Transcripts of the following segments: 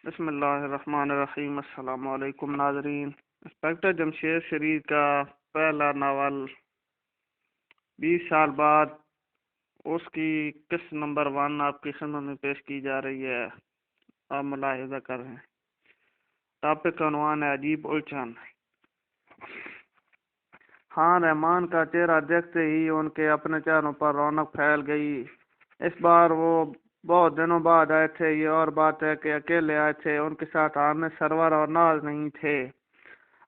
بسم اللہ الرحمن الرحیم۔ السلام علیکم ناظرین۔ انسپکٹر جمشید شریف کا پہلا ناول 20 سال بعد اس کی قسط نمبر 1 آپ کی خدمت میں پیش کی جا رہی ہے۔ آپ ملاحظہ کر رہے ہیں۔ ٹاپک کا عنوان ہے عجیب الجھن۔ خان رحمان کا چہرہ دیکھتے ہی ان کے اپنے چہروں پر رونق پھیل گئی۔ اس بار وہ بہت دنوں بعد آئے تھے۔ یہ اور بات ہے کہ اکیلے آئے تھے، ان کے ساتھ حامد سرور اور ناز نہیں تھے۔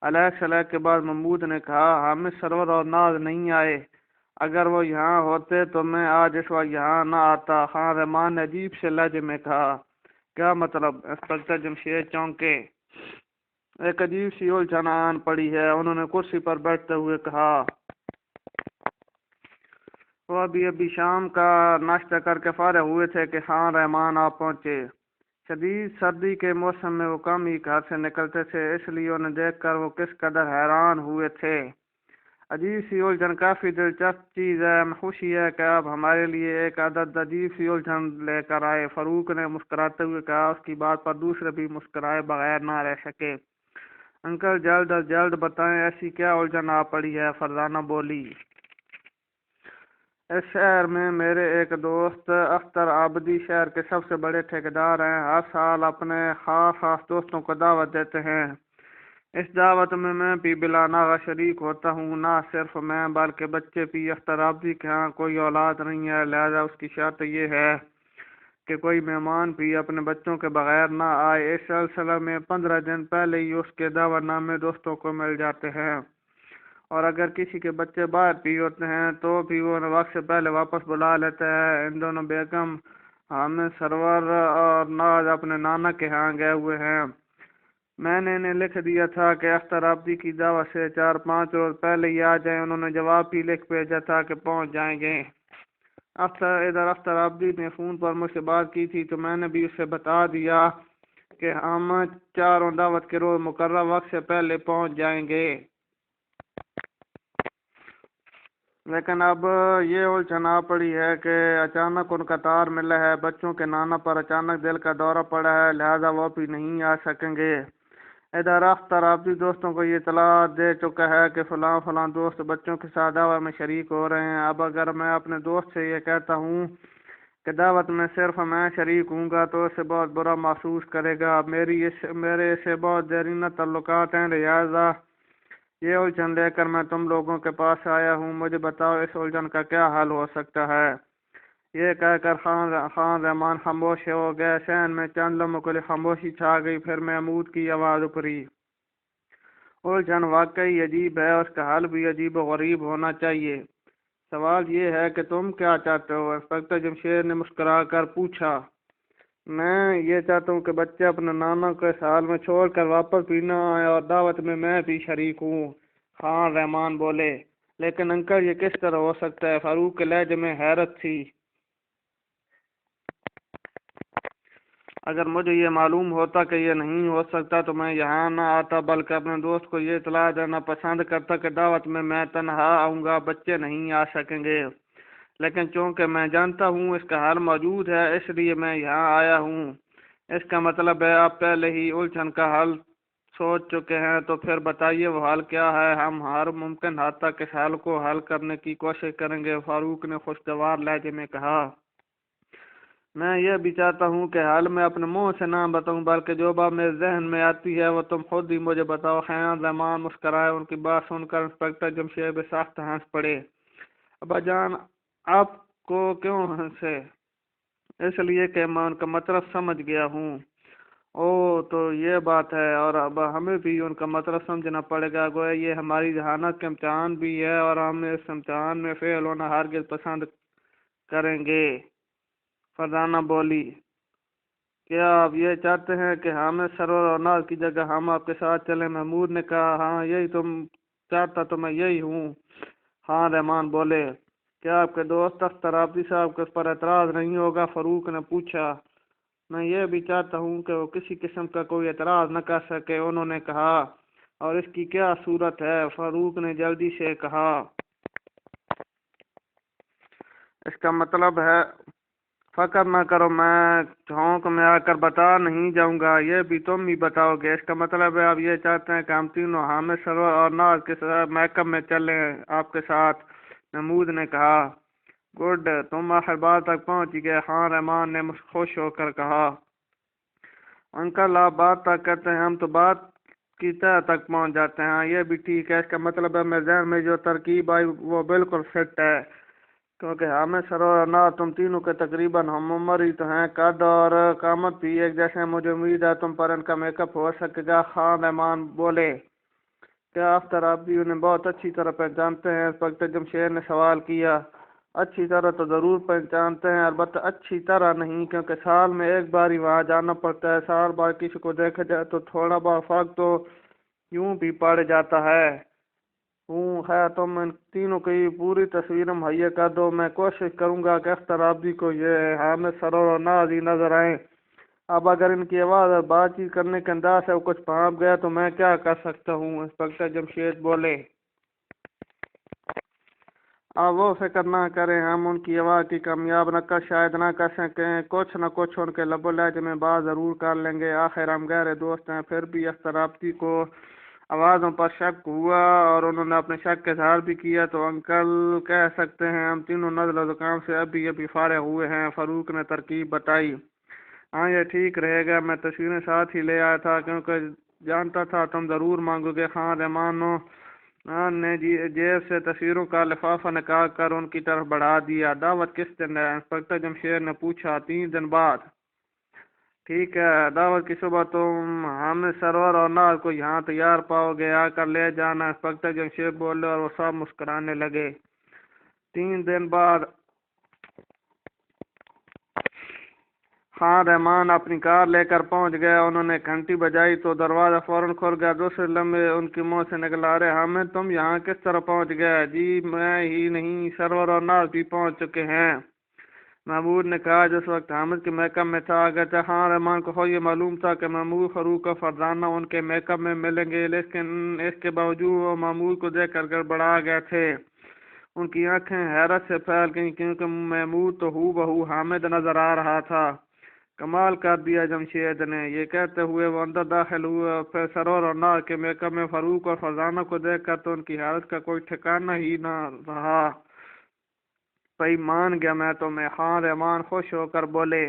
علیک سلیک کے بعد محمود نے کہا، حامد سرور اور ناز نہیں آئے، اگر وہ یہاں ہوتے تو میں آج اس وقت یہاں نہ آتا۔ خان رحمان نے عجیب سے لہجے میں کہا، کیا مطلب؟ انسپکٹر جمشید چونکے۔ ایک عجیب سی الجھن آن پڑی ہے، انہوں نے کرسی پر بیٹھتے ہوئے کہا۔ وہ ابھی شام کا ناشتہ کر کے فارغ ہوئے تھے کہ خان رحمان آپ پہنچے۔ شدید سردی کے موسم میں وہ کم ہی گھر سے نکلتے تھے، اس لیے انہیں دیکھ کر وہ کس قدر حیران ہوئے تھے۔ عجیب سی الجھن کافی دلچسپ چیز ہے، میں خوشی ہے کہ آپ ہمارے لیے ایک عجیب سی الجھن لے کر آئے۔ فاروق نے مسکراتے ہوئے کہا۔ اس کی بات پر دوسرے بھی مسکرائے بغیر نہ رہ سکے۔ انکل جلد از جلد بتائیں، ایسی کیا الجھن آ پڑی ہے؟ فرزانہ بولی۔ اس شہر میں میرے ایک دوست اختر آبدی شہر کے سب سے بڑے ٹھیکیدار ہیں، ہر سال اپنے خاص دوستوں کو دعوت دیتے ہیں۔ اس دعوت میں بھی بلا ناغہ شریک ہوتا ہوں۔ نہ صرف میں بلکہ بچے بھی۔ اختر آبدی کے ہاں کوئی اولاد نہیں ہے، لہذا اس کی شرط یہ ہے کہ کوئی مہمان بھی اپنے بچوں کے بغیر نہ آئے۔ اس سلسلے میں 15 دن پہلے ہی اس کے دعوت نامے دوستوں کو مل جاتے ہیں، اور اگر کسی کے بچے باہر بھی ہوتے ہیں تو بھی وہ وقت سے پہلے واپس بلا لیتا ہے۔ ان دونوں بیگم حامد سرور اور ناز اپنے نانا کے ہاں گئے ہوئے ہیں۔ میں نے انہیں لکھ دیا تھا کہ اختر آبدی کی دعوت سے 4-5 روز پہلے ہی آ جائیں۔ انہوں نے جواب بھی لکھ بھیجا تھا کہ پہنچ جائیں گے۔ اختر آبدی نے فون پر مجھ سے بات کی تھی تو میں نے بھی اسے بتا دیا کہ ہم چاروں دعوت کے روز مقررہ وقت سے پہلے پہنچ جائیں گے۔ لیکن اب یہ الجھن آ پڑی ہے کہ اچانک ان کا تار ملا ہے، بچوں کے نانا پر اچانک دل کا دورہ پڑا ہے، لہذا وہ بھی نہیں آ سکیں گے۔ ادھر اختر آبدی دوستوں کو یہ اطلاع دے چکا ہے کہ فلاں دوست بچوں کے ساتھ دعوت میں شریک ہو رہے ہیں۔ اب اگر میں اپنے دوست سے یہ کہتا ہوں کہ دعوت میں صرف میں شریک ہوں گا تو اسے بہت برا محسوس کرے گا۔ میرے اسے بہت دیرینہ تعلقات ہیں، لہذا یہ الجھن لے کر میں تم لوگوں کے پاس آیا ہوں۔ مجھے بتاؤ اس الجھن کا کیا حل ہو سکتا ہے؟ یہ کہہ کر خان رحمان خاموش ہو گئے۔ صحن میں چند لمحوں کے لیے خاموشی چھا گئی، پھر محمود کی آواز ابھری، الجھن واقعی عجیب ہے، اس کا حل بھی عجیب و غریب ہونا چاہیے۔ سوال یہ ہے کہ تم کیا چاہتے ہو؟ انسپکٹر جمشید نے مسکرا کر پوچھا۔ میں یہ چاہتا ہوں کہ بچے اپنے نانا کو اس حال میں چھوڑ کر واپس بھی نہ آئے، اور دعوت میں بھی شریک ہوں۔ خان رحمان بولے، لیکن انکل یہ کس طرح ہو سکتا ہے؟ فاروق کے لہجے میں حیرت تھی۔ اگر مجھے یہ معلوم ہوتا کہ یہ نہیں ہو سکتا تو میں یہاں نہ آتا، بلکہ اپنے دوست کو یہ اطلاع دینا پسند کرتا کہ دعوت میں تنہا آؤں گا، بچے نہیں آ سکیں گے۔ لیکن چونکہ میں جانتا ہوں اس کا حل موجود ہے، اس لیے میں یہاں آیا ہوں۔ اس کا مطلب ہے آپ پہلے ہی الجھن کا حل سوچ چکے ہیں، تو پھر بتائیے وہ حل کیا ہے؟ ہم ہر ممکن حد تک اس حل کو حل کرنے کی کوشش کریں گے، فاروق نے خوشگوار لہجے میں کہا۔ میں یہ بھی چاہتا ہوں کہ حال میں اپنے منہ سے نہ بتاؤں، بلکہ جو بات میرے ذہن میں آتی ہے وہ تم خود ہی مجھے بتاؤ۔ خان رحمان مسکرائے۔ ان کی بات سن کر انسپکٹر جمشید سخت ہنس پڑے۔ ابا جان، آپ کو کیوں ہنسے؟ اس لیے کہ میں ان کا مطلب سمجھ گیا ہوں۔ او تو یہ بات ہے، اور اب ہمیں بھی ان کا مطلب سمجھنا پڑے گا۔ گویا یہ ہماری ذہانت کا امتحان بھی ہے، اور ہم اس امتحان میں فیل ہونا ہرگز پسند کریں گے۔ فرزانہ بولی، کیا آپ یہ چاہتے ہیں کہ حامد سرور اور ناز کی جگہ ہم آپ کے ساتھ چلیں؟ محمود نے کہا۔ ہاں، یہی تم چاہتا تو میں یہی ہوں۔ خان رحمان بولے، کیا آپ کے دوست اختر آبدی صاحب کو اس پر اعتراض نہیں ہوگا؟ فاروق نے پوچھا۔ میں یہ بھی چاہتا ہوں کہ وہ کسی قسم کا کوئی اعتراض نہ کر سکے، انہوں نے کہا۔ اور اس کی کیا صورت ہے؟ فاروق نے جلدی سے کہا۔ اس کا مطلب ہے فکر نہ کرو، میں جھونک میں آ کر بتا نہیں جاؤں گا، یہ بھی تم ہی بتاؤ گے۔ اس کا مطلب ہے آپ یہ چاہتے ہیں کہ ہم تینوں حامد سرور اور ناز کے ساتھ محکم میں چلیں آپ کے ساتھ؟ محمود نے کہا۔ گڈ، تم آخر بات تک پہنچ گئے، خان رحمان نے خوش ہو کر کہا۔ انکل آپ بات تک کرتے ہیں، ہم تو بات کی تہ تک پہنچ جاتے ہیں۔ ہاں یہ بھی ٹھیک ہے، اس کا مطلب ہے میرے ذہن میں جو ترکیب آئی وہ بالکل فٹ ہے، کیونکہ حامد سرور اور ناز تم تینوں کے تقریباً ہم عمر ہی تو ہیں، قد اور قامت بھی ایک جیسے ہیں، مجھے امید ہے تم پر ان کا میک اپ ہو سکے گا۔ خان رحمان بولے۔ کیا اختر آپ بھی انہیں بہت اچھی طرح پہچانتے ہیں؟ انسپکٹر جمشید نے سوال کیا۔ اچھی طرح تو ضرور پہچانتے ہیں، البتہ اچھی طرح نہیں، کیونکہ سال میں ایک بار ہی وہاں جانا پڑتا ہے، سال بعد کسی کو دیکھا جائے تو تھوڑا بہت فرق تو یوں بھی پڑ جاتا ہے۔ خیر تم ان تینوں کی پوری تصویر مہیا کر دو، میں کوشش کروں گا کہ اختر آبدی کو یہ حامد سرور اور ناز ہی نظر آئیں۔ اب اگر ان کی آواز اور بات چیت کرنے کے انداز سے وہ کچھ بھانپ گیا تو میں کیا کر سکتا ہوں؟ انسپکٹر جمشید بولے۔ اب وہ فکر نہ کریں، ہم ان کی آواز کی کامیاب نقل شاید نہ کر سکیں، کچھ نہ کچھ ان کے لب و لہجے میں بات ضرور کر لیں گے، آخر ہم گہرے دوست ہیں۔ پھر بھی اختر آبدی کو آوازوں پر شک ہوا اور انہوں نے اپنے شک کا اظہار بھی کیا۔ تو انکل کہہ سکتے ہیں ہم تینوں نزلہ و زکام سے ابھی فارغ ہوئے ہیں۔ فاروق نے ترکیب بتائی۔ ہاں یہ ٹھیک رہے گا، میں تصویریں ساتھ ہی لے آیا تھا کیونکہ جانتا تھا تم ضرور مانگو گے۔ خان رحمان نے جیب سے تصویروں کا لفافہ نکال کر ان کی طرف بڑھا دیا۔ دعوت کس دن ہے؟ انسپکٹر جمشید نے پوچھا۔ 3 دن بعد۔ ٹھیک ہے، دعوت کی صبح تم حامد سرور اور ناز کو یہاں تیار پاؤ گے، آ کر لے جانا۔ انسپکٹر جمشید بولے اور وہ سب مسکرانے لگے۔ 3 دن بعد خان رحمان اپنی کار لے کر پہنچ گئے، انہوں نے گھنٹی بجائی تو دروازہ فوراً کھل گیا۔ دوسرے لمحے ان کے منہ سے نکلا، ارے حامد تم یہاں کس طرح پہنچ گئے؟ جی میں ہی نہیں، سرور اور ناز بھی پہنچ چکے ہیں، محمود نے کہا جس وقت حامد کے میک اپ میں تھا۔ اگرچہ خان رحمان کو یہ معلوم تھا کہ محمود، فاروق اور فرزانہ ان کے میک اپ میں ملیں گے، لیکن اس کے باوجود وہ محمود کو دیکھ کر گڑبڑا گئے تھے۔ ان کی آنکھیں حیرت سے پھیل گئیں کیونکہ محمود تو ہو بہو حامد نظر آ رہا تھا۔ کمال کر دیا جمشید نے، یہ کہتے ہوئے وہ اندر داخل ہوئے۔ پھر سرور اور ناز کے میک اپ میں فاروق اور فرزانہ کو دیکھ کر تو ان کی حالت کا کوئی ٹھکانہ ہی نہ رہا۔ بھائی مان گیا میں تمہیں، خان رحمان خوش ہو کر بولے۔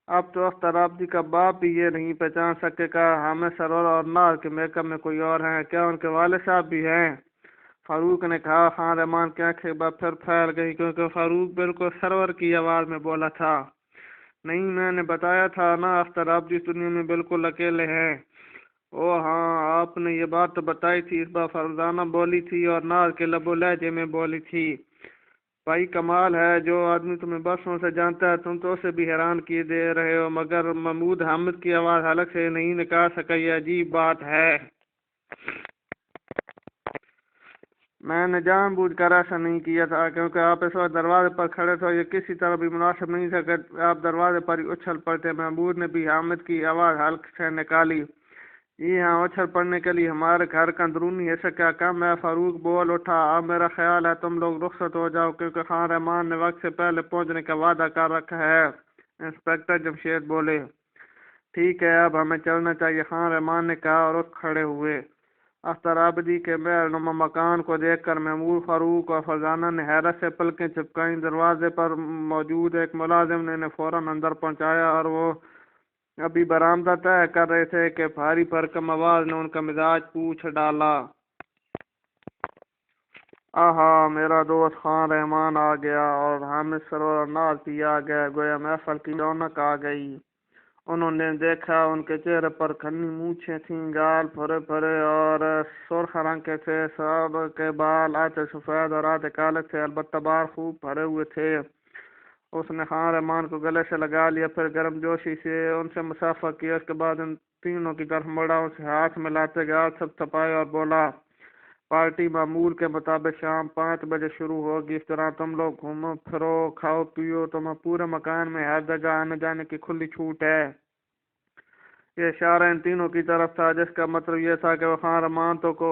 اب تو اختر آبدی کا باپ بھی یہ نہیں پہچان سکے گا حامد سرور اور ناز کے میک اپ میں کوئی اور ہیں، کیا ان کے والد صاحب بھی ہیں؟ فاروق نے کہا۔ خان رحمان کی آنکھیں پھر پھیل گئی کیونکہ فاروق بالکل سرور کی آواز میں بولا تھا۔ نہیں میں نے بتایا تھا نا، اختر آبدی اس دنیا میں بالکل اکیلے ہیں۔ او ہاں آپ نے یہ بات تو بتائی تھی، اس بار فرزانہ بولی تھی اور ناز کے لب و لہجے میں بولی تھی۔ بھائی کمال ہے، جو آدمی تمہیں برسوں سے جانتا ہے تم تو اسے بھی حیران کیے دے رہے ہو، مگر محمود حامد کی آواز حلق سے نہیں نکال سکا، یہ عجیب بات ہے۔ میں نے جان بوجھ کر ایسا نہیں کیا تھا کیونکہ آپ اس وقت دروازے پر کھڑے تھے، یہ کسی طرح بھی مناسب نہیں تھا کہ آپ دروازے پر ہی اچھل پڑتے۔ محمود نے بھی حامد کی آواز حلق سے نکالی۔ جی ہاں، اچھل پڑنے کے لیے ہمارے گھر کا اندرونی حصہ کیا کم ہے؟ فاروق بول اٹھا۔ اب میرا خیال ہے تم لوگ رخصت ہو جاؤ کیونکہ خان رحمان نے وقت سے پہلے پہنچنے کا وعدہ کر رکھا ہے۔ انسپکٹر جمشید بولے۔ ٹھیک ہے اب ہمیں چلنا چاہیے، خان رحمان نے کہا اور اٹھ کھڑے ہوئے۔ اختر آبدی کے محل نما مکان کو دیکھ کر محمود، فاروق اور فرزانہ نے حیرت سے پلکیں چپکائیں۔ دروازے پر موجود ایک ملازم نے انہیں فوراً اندر پہنچایا اور وہ ابھی برآمدہ طے کر رہے تھے کہ بھاری بھرکم آواز نے ان کا مزاج پوچھ ڈالا۔ آہا میرا دوست خان رحمان آ گیا اور حامد سرور اور ناز بھی آ گئے، گویا محفل کی رونق آ گئی۔ انہوں نے دیکھا ان کے چہرے پر گھنی مونچھیں تھیں، گال بھرے بھرے اور سرخ رنگ کے تھے، سب کے بال آدھے سفید اور آدھے کالے تھے، البتہ بال خوب بھرے ہوئے تھے۔ اس نے خان رحمان کو گلے سے لگا لیا، پھر گرم جوشی سے ان سے مصافحہ کیا، اس کے بعد ان تینوں کی طرف مڑا، ان سے ہاتھ ملاتے گیا، سب تھپائے اور بولا، پارٹی معمول کے مطابق شام 5 بجے شروع ہوگی، اس طرح تم لوگ گھومو پھرو، کھاؤ پیو، تمہیں پورے مکان میں ہر جگہ آنے جانے کی کھلی چھوٹ ہے۔ یہ اشارہ ان تینوں کی طرف تھا، جس کا مطلب یہ تھا کہ وہ خان رحمان تو کو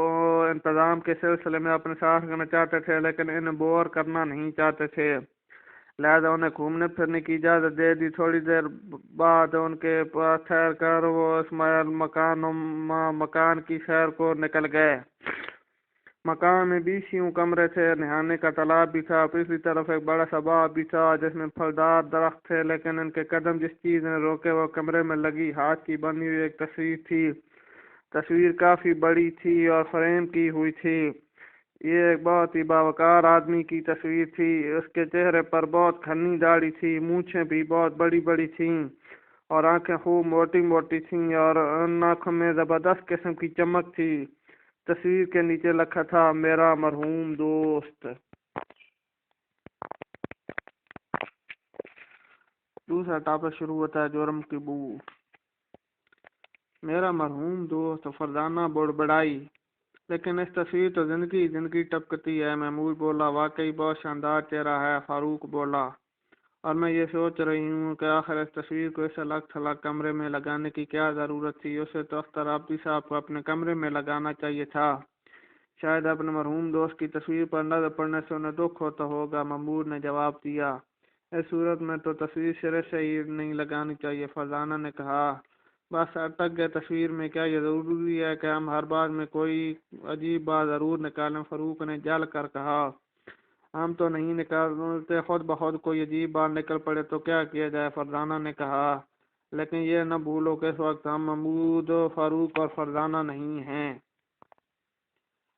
انتظام کے سلسلے میں اپنے ساتھ کرنا چاہتے تھے لیکن انہیں بور کرنا نہیں چاہتے تھے۔ لہذا انہیں گھومنے پھرنے کی اجازت دے دی۔ تھوڑی دیر بعد ان کے پاس ٹھہر کر وہ اسماعیل مکان کی سیر کو نکل گئے۔ مکان میں 20 کمرے تھے، نہانے کا تالاب بھی تھا، پچھلی طرف ایک بڑا سا باغ بھی تھا جس میں پھلدار درخت تھے، لیکن ان کے قدم جس چیز نے روکے وہ کمرے میں لگی ہاتھ کی بنی ہوئی ایک تصویر تھی۔ تصویر کافی بڑی تھی اور فریم کی ہوئی تھی۔ یہ ایک بہت ہی باوقار آدمی کی تصویر تھی۔ اس کے چہرے پر بہت گھنی داڑھی تھی، مونچھیں بھی بہت بڑی بڑی تھیں اور آنکھیں خوب موٹی موٹی تھیں اور ان آنکھوں میں زبردست قسم کی چمک تھی۔ تصویر کے نیچے لکھا تھا، میرا مرحوم دوست۔ دوسرا ٹاپک شروع ہوتا ہے، جرم کی بو۔ میرا مرحوم دوست فرزانہ بڑبڑائی، لیکن اس تصویر تو زندگی ٹپکتی ہے۔ محمود بولا، واقعی بہت شاندار چہرہ ہے۔ فاروق بولا، اور میں یہ سوچ رہی ہوں کہ آخر اس تصویر کو اس الگ تھلگ کمرے میں لگانے کی کیا ضرورت تھی؟ اسے تو اختر آبادی صاحب کو اپنے کمرے میں لگانا چاہیے تھا۔ شاید اپنے مرحوم دوست کی تصویر پر نظر پڑنے سے انہیں دکھ ہوتا ہوگا، محمود نے جواب دیا۔ اس صورت میں تو تصویر سرے سے ہی نہیں لگانی چاہیے، فرزانہ نے کہا۔ بس اٹک گئے، تصویر میں کیا یہ ضروری ہے کہ ہم ہر بات میں کوئی عجیب بات ضرور نکالیں؟ فاروق نے جل کر کہا۔ ہم تو نہیں نکالتے، خود بخود کوئی عجیب بات نکل پڑے تو کیا کیا جائے؟ فرزانہ نے کہا۔ لیکن یہ نہ بھولو کہ اس وقت ہم محمود، فاروق اور فرزانہ نہیں ہیں۔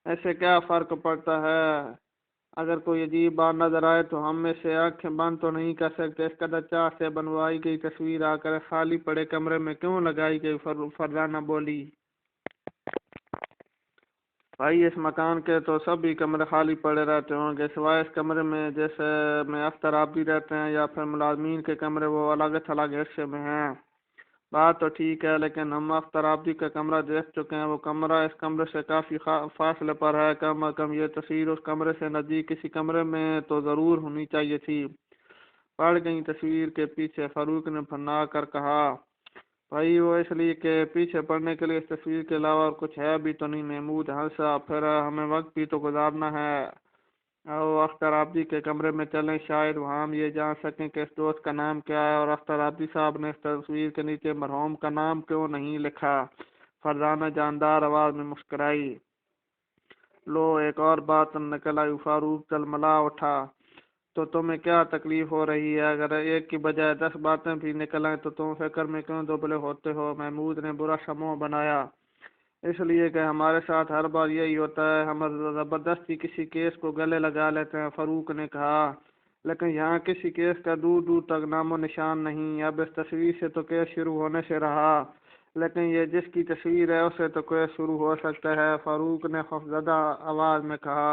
ایسے کیا فرق پڑتا ہے؟ اگر کوئی عجیب بات نظر آئے تو ہم میں سے آنکھیں بند تو نہیں کر سکتے۔ اس قدر چاہ سے بنوائی گئی تصویر آ کر خالی پڑے کمرے میں کیوں لگائی گئی؟ فرزانہ بولی۔ بھائی اس مکان کے تو سبھی کمرے خالی پڑے رہتے ہوں گے، سوائے اس کمرے میں جیسے میں اختر آبادی رہتے ہیں یا پھر ملازمین کے کمرے، وہ الگ تھلگ حصے میں ہیں۔ بات تو ٹھیک ہے، لیکن ہم اختر آبادی کا کمرہ دیکھ چکے ہیں۔ وہ کمرہ اس کمرے سے کافی فاصلے پر ہے، کم از کم یہ تصویر اس کمرے سے نزدیک کسی کمرے میں تو ضرور ہونی چاہیے تھی۔ پڑ گئی تصویر کے پیچھے؟ فاروق نے پھرنا کر کہا۔ بھائی وہ اس لیے کہ پیچھے پڑنے کے لیے اس تصویر کے علاوہ اور کچھ ہے بھی تو نہیں۔ محمود ہنسا۔ پھر ہمیں وقت بھی تو گزارنا ہے۔ او اختر آبادی کے کمرے میں چلیں، شاید وہاں ہم یہ جان سکیں کہ اس دوست کا نام کیا ہے، اور اختر آبادی صاحب نے اس تصویر کے نیچے مرحوم کا نام کیوں نہیں لکھا؟ فرزانہ جاندار آواز میں مسکرائی۔ لو ایک اور بات نکل آئی۔ فاروق تلملا اٹھا۔ تو تمہیں کیا تکلیف ہو رہی ہے؟ اگر ایک کی بجائے 10 باتیں بھی نکل آئیں تو تم فکر میں کیوں دبلے ہوتے ہو؟ محمود نے برا سا منہ بنایا۔ اس لیے کہ ہمارے ساتھ ہر بار یہی ہوتا ہے، ہم زبردستی کسی کیس کو گلے لگا لیتے ہیں، فاروق نے کہا۔ لیکن یہاں کسی کیس کا دور دور تک نام و نشان نہیں۔ اب اس تصویر سے تو کیس شروع ہونے سے رہا، لیکن یہ جس کی تصویر ہے اسے تو کیس شروع ہو سکتا ہے، فاروق نے خوفزدہ آواز میں کہا۔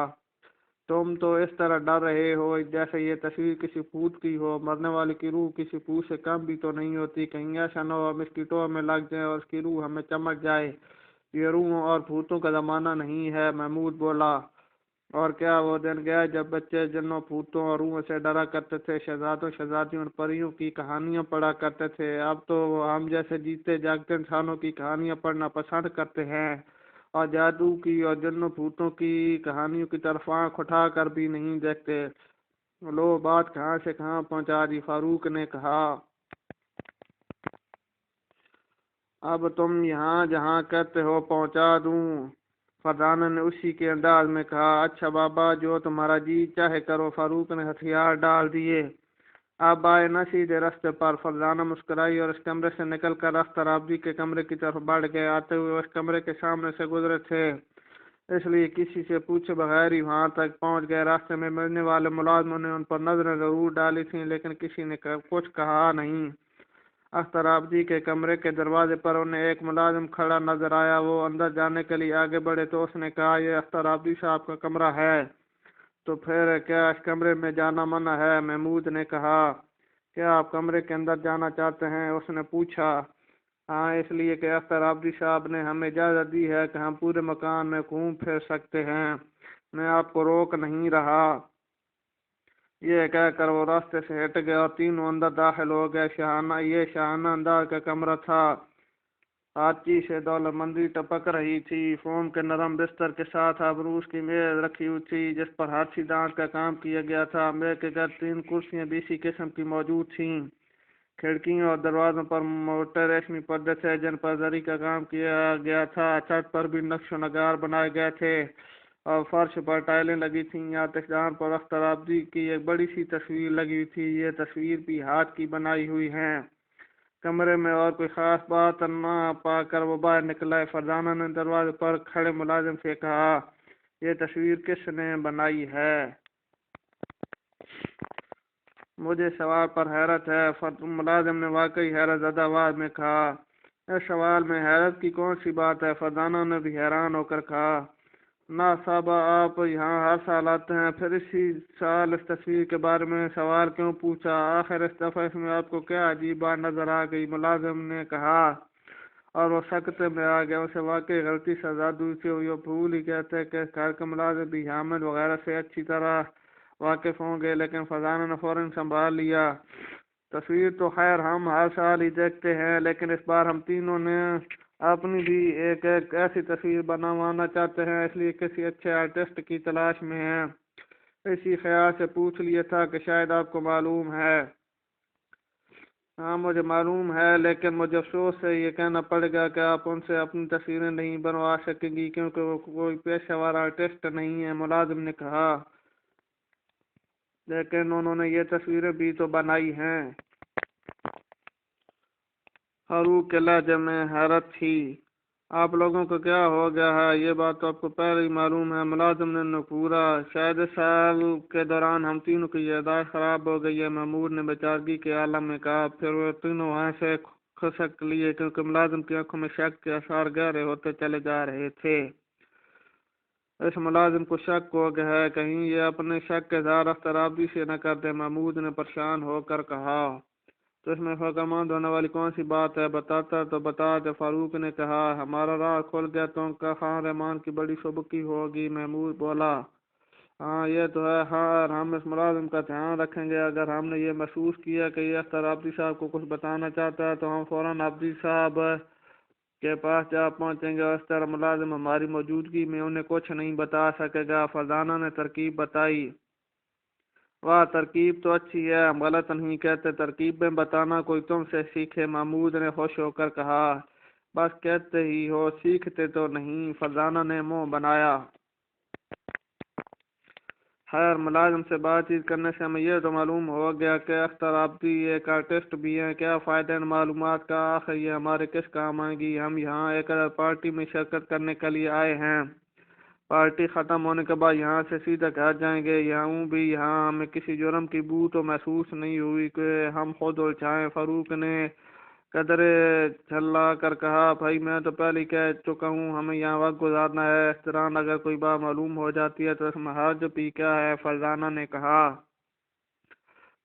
تم تو اس طرح ڈر رہے ہو جیسے یہ تصویر کسی بھوت کی ہو۔ مرنے والے کی روح کسی بھوت سے کم بھی تو نہیں ہوتی، کہیں ایسا نہ ہو ہم اس کی ٹوہ میں لگ جائیں اور اس کی روح ہمیں چمٹ جائے۔ یہ روحوں اور بھوتوں کا زمانہ نہیں ہے، محمود بولا۔ اور کیا وہ دن گیا جب بچے جنوں بھوتوں اور روحوں سے ڈرا کرتے تھے، شہزادوں شہزادیوں اور پریوں کی کہانیاں پڑھا کرتے تھے؟ اب تو ہم جیسے جیتے جاگتے انسانوں کی کہانیاں پڑھنا پسند کرتے ہیں، اور جادو کی اور جنوں بھوتوں کی کہانیوں کی طرف آنکھ اٹھا کر بھی نہیں دیکھتے۔ لو بات کہاں سے کہاں پہنچا دی، فاروق نے کہا۔ اب تم یہاں جہاں کہتے ہو پہنچا دوں، فرزانہ نے اسی کے انداز میں کہا۔ اچھا بابا، جو تمہارا جی چاہے کرو، فاروق نے ہتھیار ڈال دیے۔ اب آئے نہ سیدھے راستے پر؟ فرزانہ مسکرائی اور اس کمرے سے نکل کر اختر آبادی کے کمرے کی طرف بڑھ گئے۔ آتے ہوئے اس کمرے کے سامنے سے گزرے تھے، اس لیے کسی سے پوچھے بغیر ہی وہاں تک پہنچ گئے۔ راستے میں ملنے والے ملازموں نے ان پر نظریں ضرور ڈالی تھیں، لیکن کسی نے کچھ کہا نہیں۔ اختر آبادی کے کمرے کے دروازے پر انہیں ایک ملازم کھڑا نظر آیا۔ وہ اندر جانے کے لیے آگے بڑھے تو اس نے کہا، یہ اختر آبادی صاحب کا کمرہ ہے، تو پھر کیا اس کمرے میں جانا منع ہے؟ محمود نے کہا۔ کیا آپ کمرے کے اندر جانا چاہتے ہیں؟ اس نے پوچھا۔ ہاں، اس لیے کہ اختر آبادی صاحب نے ہمیں اجازت دی ہے کہ ہم پورے مکان میں گھوم پھر سکتے ہیں، میں آپ کو روک نہیں رہا۔ یہ کہہ کر وہ راستے سے ہٹ گئے اور تینوں اندر داخل ہو گئے۔ یہ شاہانہ انداز کا کمرہ تھا، آنچی سے دولتمندی ٹپک رہی تھی۔ فوم کے نرم بستر کے ساتھ آبروس کی میز رکھی ہوئی تھی جس پر ہاتھی دانت کا کام کیا گیا تھا۔ میز کے گھر 3 کرسیاں بھی اسی قسم کی موجود تھیں۔ کھڑکیوں اور دروازوں پر موٹے ریشمی پردے تھے جن پر زری کا کام کیا گیا تھا۔ چھت پر بھی نقش و نگار بنائے گئے تھے اور فرش پر ٹائلیں لگی تھیں۔ آتش دان پر اختر آبادی کی ایک بڑی سی تصویر لگی ہوئی تھی۔ یہ تصویر بھی ہاتھ کی بنائی ہوئی ہے۔ کمرے میں اور کوئی خاص بات نہ پا کر وہ باہر نکلا۔ فرزانہ نے دروازے پر کھڑے ملازم سے کہا، یہ تصویر کس نے بنائی ہے؟ مجھے سوال پر حیرت ہے۔ ملازم نے واقعی حیرت زدہ آواز میں کہا۔ اس سوال میں حیرت کی کون سی بات ہے؟ فرزانہ نے بھی حیران ہو کر کہا، نا صاحبہ آپ یہاں ہر سال آتے ہیں، پھر اسی سال اس تصویر کے بارے میں سوال کیوں پوچھا؟ آخر اس دفعہ اس میں آپ کو کیا عجیب بات نظر آ گئی؟ ملازم نے کہا اور وہ سکتے میں آ گیا۔ اسے واقعی غلطی سے آزاد ہوئی تھی۔ وہ بھول ہی گئے تھے کہ گھر کے ملازم بھی حامد وغیرہ سے اچھی طرح واقف ہوں گے، لیکن فرزانہ نے فوراً سنبھال لیا۔ تصویر تو خیر ہم ہر سال ہی دیکھتے ہیں، لیکن اس بار ہم تینوں نے اپنی بھی ایک ایسی تصویر بنوانا چاہتے ہیں، اس لیے کسی اچھے آرٹسٹ کی تلاش میں ہیں۔ اسی خیال سے پوچھ لیا تھا کہ شاید آپ کو معلوم ہے۔ ہاں مجھے معلوم ہے، لیکن مجھے افسوس سے یہ کہنا پڑے گا کہ آپ ان سے اپنی تصویریں نہیں بنوا سکیں گی کیونکہ وہ کوئی پیشہ ور آرٹسٹ نہیں ہے۔ ملازم نے کہا، لیکن انہوں نے یہ تصویریں بھی تو بنائی ہیں۔ فاروق کے لہجے میں حیرت تھی۔ آپ لوگوں کو کیا ہو گیا ہے؟ یہ بات تو آپ کو پہلے ہی معلوم ہے۔ ملازم نے نکورا، شاید اس سال کے دوران ہم تینوں کی یادداشت خراب ہو گئی ہے، محمود نے بیچارگی کے عالم میں کہا۔ پھر وہ تینوں وہاں سے کھسک لیے کیونکہ ملازم کی آنکھوں میں شک کے آثار گہرے ہوتے چلے جا رہے تھے۔ اس ملازم کو شک ہو گیا ہے، کہیں یہ اپنے شک کے اظہار اختر آبادی سے نہ کر دے، محمود نے پریشان ہو کر کہا۔ تو اس میں فکرمند ہونے والی کون سی بات ہے؟ بتاتا تو بتا دے، فاروق نے کہا۔ ہمارا راہ کھل گیا تو ان کا خان رحمان کی بڑی سبکی ہوگی، محمود بولا۔ ہاں یہ تو ہے، خیر ہم اس ملازم کا دھیان رکھیں گے۔ اگر ہم نے یہ محسوس کیا کہ یہ اختر آبادی صاحب کو کچھ بتانا چاہتا ہے تو ہم فوراً آبادی صاحب کے پاس جا پہنچیں گے، اور اس طرح ملازم ہماری موجودگی میں انہیں کچھ نہیں بتا سکے گا۔ فرزانہ نے ترکیب بتائی۔ واہ ترکیب تو اچھی ہے، ہم غلط نہیں کہتے، ترکیب میں بتانا کوئی تم سے سیکھے، محمود نے خوش ہو کر کہا۔ بس کہتے ہی ہو، سیکھتے تو نہیں، فرزانہ نے منہ بنایا۔ خیر ملازم سے بات چیت کرنے سے ہمیں یہ تو معلوم ہو گیا کہ اختر آبادی ایک آرٹسٹ بھی ہیں۔ کیا فائدہ ان معلومات کا؟ آخر یہ ہمارے کس کام آئیں گی؟ ہم یہاں ایک پارٹی میں شرکت کرنے کے لیے آئے ہیں۔ پارٹی ختم ہونے کے بعد یہاں سے سیدھا گھر جائیں گے۔ یوں بھی یہاں ہمیں کسی جرم کی بو تو محسوس نہیں ہوئی کہ ہم خود الجھائیں۔ فاروق نے قدرے جھلا کر کہا، بھائی میں تو پہلے ہی کہہ چکا ہوں ہمیں یہاں وقت گزارنا ہے، اس طرح اگر کوئی بات معلوم ہو جاتی ہے تو اس میں حرج بھی کیا ہے؟ فرزانہ نے کہا۔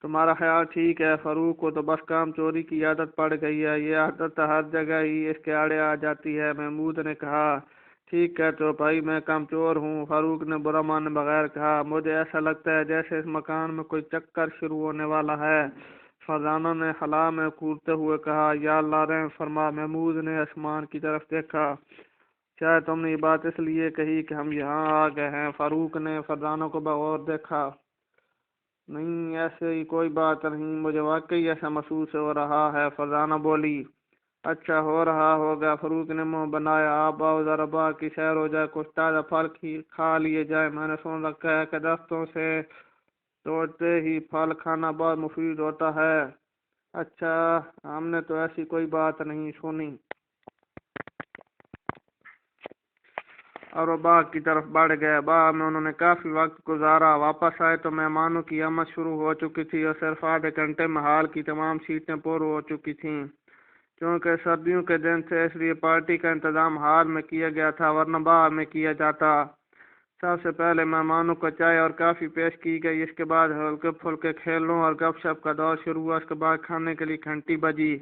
تمہارا خیال ٹھیک ہے، فاروق کو تو بس کام چوری کی عادت پڑ گئی ہے، یہ عادت ہر جگہ ہی اس کے آڑے آ جاتی ہے، محمود نے کہا۔ ٹھیک ہے تو بھائی میں کام چور ہوں، فاروق نے برا مانے بغیر کہا۔ مجھے ایسا لگتا ہے جیسے اس مکان میں کوئی چکر شروع ہونے والا ہے، فرزانہ نے خلا میں کودتے ہوئے کہا۔ یا اللہ رحم فرما، محمود نے آسمان کی طرف دیکھا۔ شاید تم نے یہ بات اس لیے کہی کہ ہم یہاں آ گئے ہیں، فاروق نے فرزانہ کو بغور دیکھا۔ نہیں ایسے ہی کوئی بات نہیں، مجھے واقعی ایسا محسوس ہو رہا ہے، فرزانہ بولی۔ اچھا ہو رہا ہوگا، فاروق نے منہ بنایا۔ آپ آؤ ذرا باغ کی سیر ہو جائے، کچھ تازہ پھل کھا لیے جائے، میں نے سن رکھا ہے کہ درختوں سے توڑتے ہی پھل کھانا بہت مفید ہوتا ہے۔ اچھا ہم نے تو ایسی کوئی بات نہیں سنی۔ اور وہ باغ کی طرف بڑھ گئے۔ باغ میں انہوں نے کافی وقت گزارا۔ واپس آئے تو مہمانوں کی آمد شروع ہو چکی تھی اور صرف آدھے گھنٹے میں ہال کی تمام سیٹیں پر ہو چکی تھیں۔ چونکہ سردیوں کے دن تھے اس لیے پارٹی کا انتظام ہال میں کیا گیا تھا، ورنہ باغ میں کیا جاتا۔ سب سے پہلے مہمانوں کو چائے اور کافی پیش کی گئی، اس کے بعد ہلکے پھلکے کھیلوں اور گپ شپ کا دور شروع ہوا۔ اس کے بعد کھانے کے لیے گھنٹی بجی۔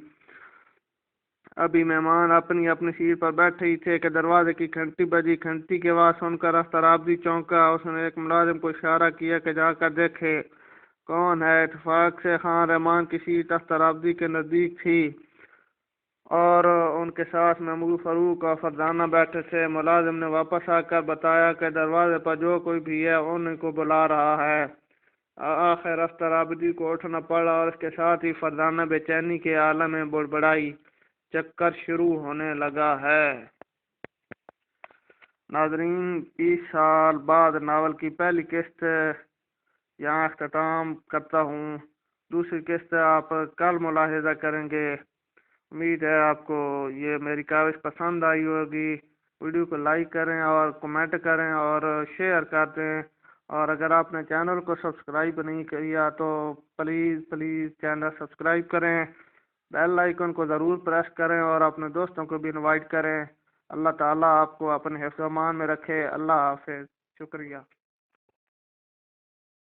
ابھی مہمان اپنی اپنی سیٹ پر بیٹھے ہی تھے کہ دروازے کی گھنٹی بجی۔ گھنٹی کی آواز سن کر اختر آبادی چونکا۔ اس نے ایک ملازم کو اشارہ کیا کہ جا کر دیکھے کون ہے۔ اتفاق سے خان رحمان کی سیٹ اختر آبادی کے نزدیک تھی اور ان کے ساتھ محمود فاروق اور فرزانہ بیٹھے تھے۔ ملازم نے واپس آ کر بتایا کہ دروازے پر جو کوئی بھی ہے ان کو بلا رہا ہے۔ آخر افسر عابدی کو اٹھنا پڑا اور اس کے ساتھ ہی فرزانہ بے چینی کے عالم میں بڑبڑائی۔ چکر شروع ہونے لگا ہے۔ ناظرین، 20 سال بعد ناول کی پہلی قسط یہاں اختتام کرتا ہوں۔ دوسری قسط آپ کل ملاحظہ کریں گے۔ امید ہے آپ کو یہ میری کاوش پسند آئی ہوگی۔ ویڈیو کو لائک کریں اور کمنٹ کریں اور شیئر کر دیں، اور اگر آپ نے چینل کو سبسکرائب نہیں کیا تو پلیز چینل سبسکرائب کریں، بیل آئیکن کو ضرور پریس کریں اور اپنے دوستوں کو بھی انوائٹ کریں۔ اللہ تعالیٰ آپ کو اپنے حفظ و امان میں رکھے۔ اللہ حافظ۔ شکریہ۔